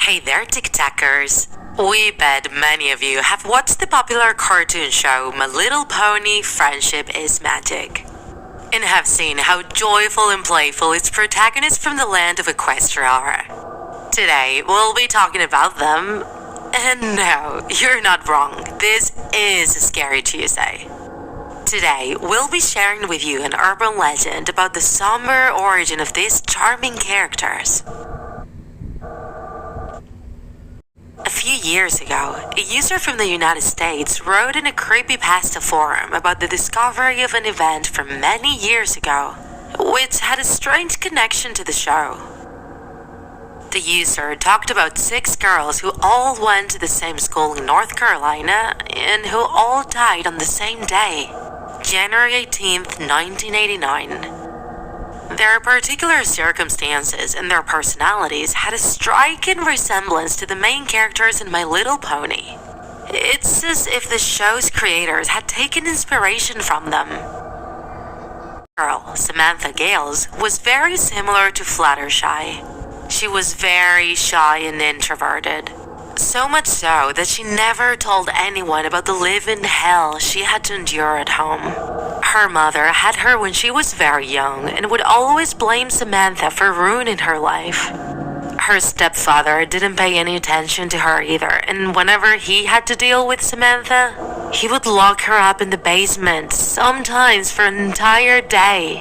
Hey there, TikTokers! We bet many of you have watched the popular cartoon show My Little Pony: Friendship is Magic, and have seen how joyful and playful its protagonists from the land of Equestria are. Today, we'll be talking about them, and no, you're not wrong, this is a Scary Tuesday. Today, we'll be sharing with you an urban legend about the somber origin of these charming characters. A few years ago, a user from the United States wrote in a creepypasta forum about the discovery of an event from many years ago, which had a strange connection to the show. The user talked about 6 girls who all went to the same school in North Carolina and who all died on the same day, January 18th, 1989. Their particular circumstances and their personalities had a striking resemblance to the main characters in My Little Pony. It's as if the show's creators had taken inspiration from them. Girl, Samantha Gales, was very similar to Fluttershy. She was very shy and introverted. So much so that she never told anyone about the living hell she had to endure at home. Her mother had her when she was very young and would always blame Samantha for ruining her life. Her stepfather didn't pay any attention to her either, and whenever he had to deal with Samantha, he would lock her up in the basement, sometimes for an entire day.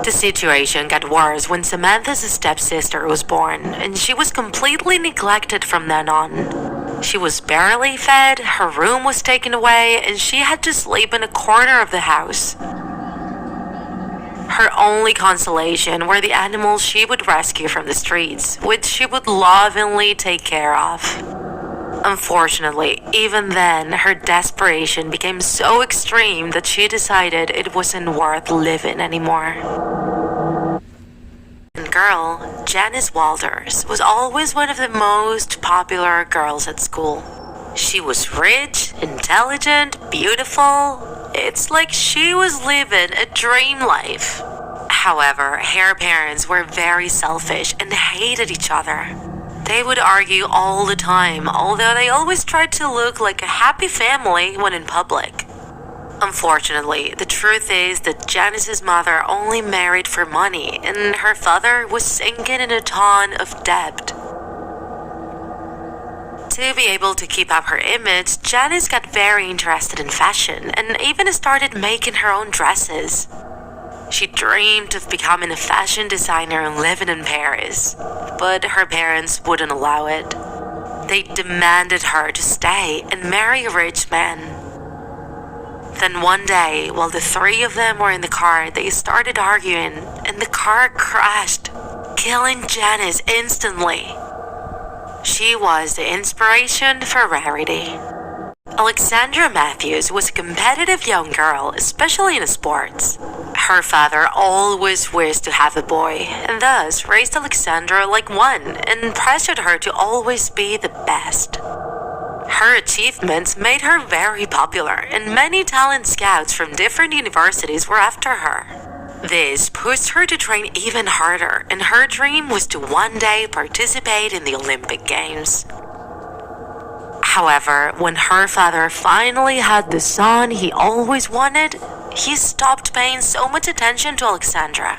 The situation got worse when Samantha's stepsister was born, and she was completely neglected from then on. She was barely fed, her room was taken away, and she had to sleep in a corner of the house. Her only consolation were the animals she would rescue from the streets, which she would lovingly take care of. Unfortunately, even then, her desperation became so extreme that she decided it wasn't worth living anymore. The girl, Janice Walters, was always one of the most popular girls at school. She was rich, intelligent, beautiful. It's like she was living a dream life. However, her parents were very selfish and hated each other. They would argue all the time, although they always tried to look like a happy family when in public. Unfortunately, the truth is that Janice's mother only married for money, and her father was sinking in a ton of debt. To be able to keep up her image, Janice got very interested in fashion and even started making her own dresses. She dreamed of becoming a fashion designer and living in Paris, but her parents wouldn't allow it. They demanded her to stay and marry a rich man. Then one day, while the 3 of them were in the car, they started arguing, and the car crashed, killing Janice instantly. She was the inspiration for Rarity. Alexandra Matthews was a competitive young girl, especially in sports. Her father always wished to have a boy, and thus raised Alexandra like one and pressured her to always be the best. Her achievements made her very popular, and many talent scouts from different universities were after her. This pushed her to train even harder, and her dream was to one day participate in the Olympic Games. However, when her father finally had the son he always wanted, he stopped paying so much attention to Alexandra.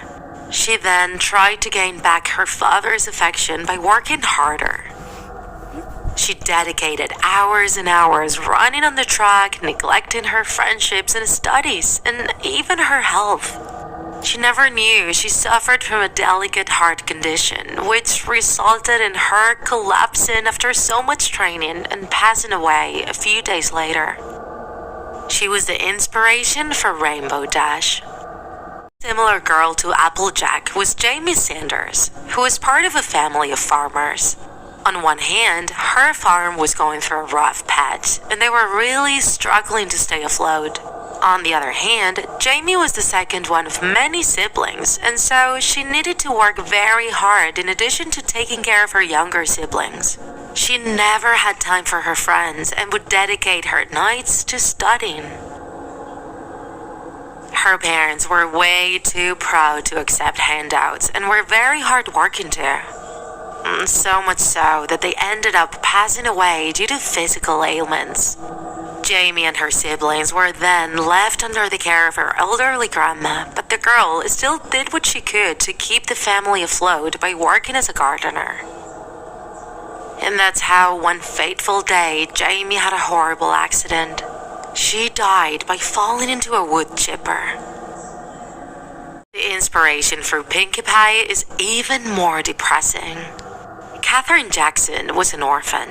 She then tried to gain back her father's affection by working harder. She dedicated hours and hours running on the track, neglecting her friendships and studies, and even her health. She never knew she suffered from a delicate heart condition, which resulted in her collapsing after so much training and passing away a few days later. She was the inspiration for Rainbow Dash. A similar girl to Applejack was Jamie Sanders, who was part of a family of farmers. On one hand, her farm was going through a rough patch, and they were really struggling to stay afloat. On the other hand, Jamie was the second one of many siblings, and so she needed to work very hard in addition to taking care of her younger siblings. She never had time for her friends and would dedicate her nights to studying. Her parents were way too proud to accept handouts and were very hardworking too. So much so that they ended up passing away due to physical ailments. Jamie and her siblings were then left under the care of her elderly grandma, but the girl still did what she could to keep the family afloat by working as a gardener. And that's how one fateful day, Jamie had a horrible accident. She died by falling into a wood chipper. The inspiration for Pinkie Pie is even more depressing. Katherine Jackson was an orphan.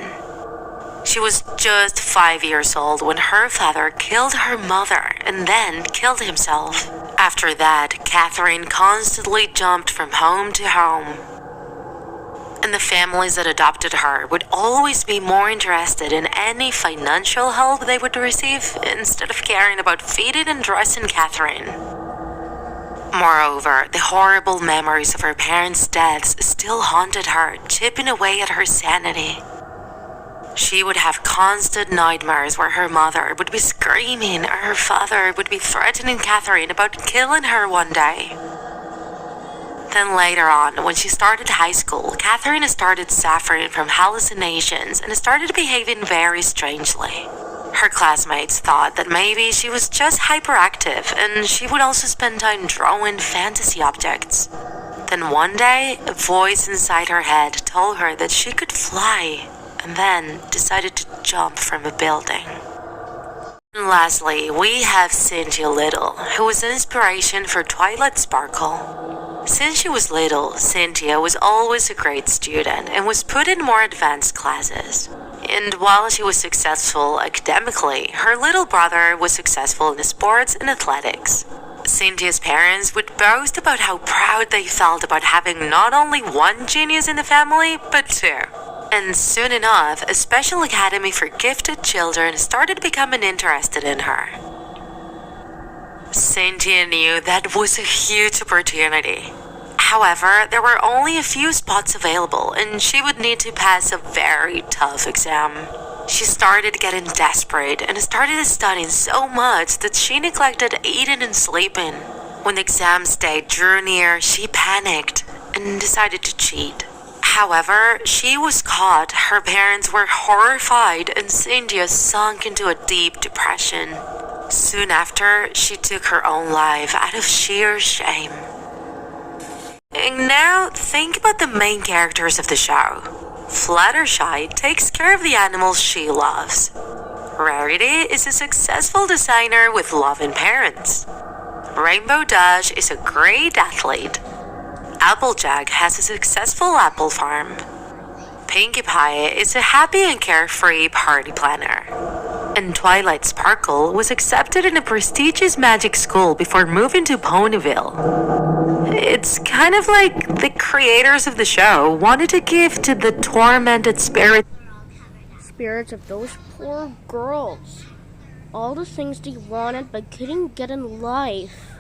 She was just 5 years old when her father killed her mother and then killed himself. After that, Katherine constantly jumped from home to home. And the families that adopted her would always be more interested in any financial help they would receive instead of caring about feeding and dressing Katherine. Moreover, the horrible memories of her parents' deaths still haunted her, chipping away at her sanity. She would have constant nightmares where her mother would be screaming or her father would be threatening Katherine about killing her one day. Then later on, when she started high school, Katherine started suffering from hallucinations and started behaving very strangely. Her classmates thought that maybe she was just hyperactive and she would also spend time drawing fantasy objects. Then one day, a voice inside her head told her that she could fly and then decided to jump from a building. And lastly, we have Cynthia Little, who was an inspiration for Twilight Sparkle. Since she was little, Cynthia was always a great student and was put in more advanced classes. And while she was successful academically, her little brother was successful in sports and athletics. Cynthia's parents would boast about how proud they felt about having not only one genius in the family, but two. And soon enough, a special academy for gifted children started becoming interested in her. Cynthia knew that was a huge opportunity. However, there were only a few spots available and she would need to pass a very tough exam. She started getting desperate and started studying so much that she neglected eating and sleeping. When the exam's day drew near, she panicked and decided to cheat. However, she was caught, her parents were horrified, and Cynthia sunk into a deep depression. Soon after, she took her own life out of sheer shame. And now, think about the main characters of the show. Fluttershy takes care of the animals she loves. Rarity is a successful designer with loving parents. Rainbow Dash is a great athlete. Applejack has a successful apple farm. Pinkie Pie is a happy and carefree party planner. And Twilight Sparkle was accepted in a prestigious magic school before moving to Ponyville. It's kind of like the creators of the show wanted to give to the tormented spirits of those poor girls all the things they wanted but couldn't get in life.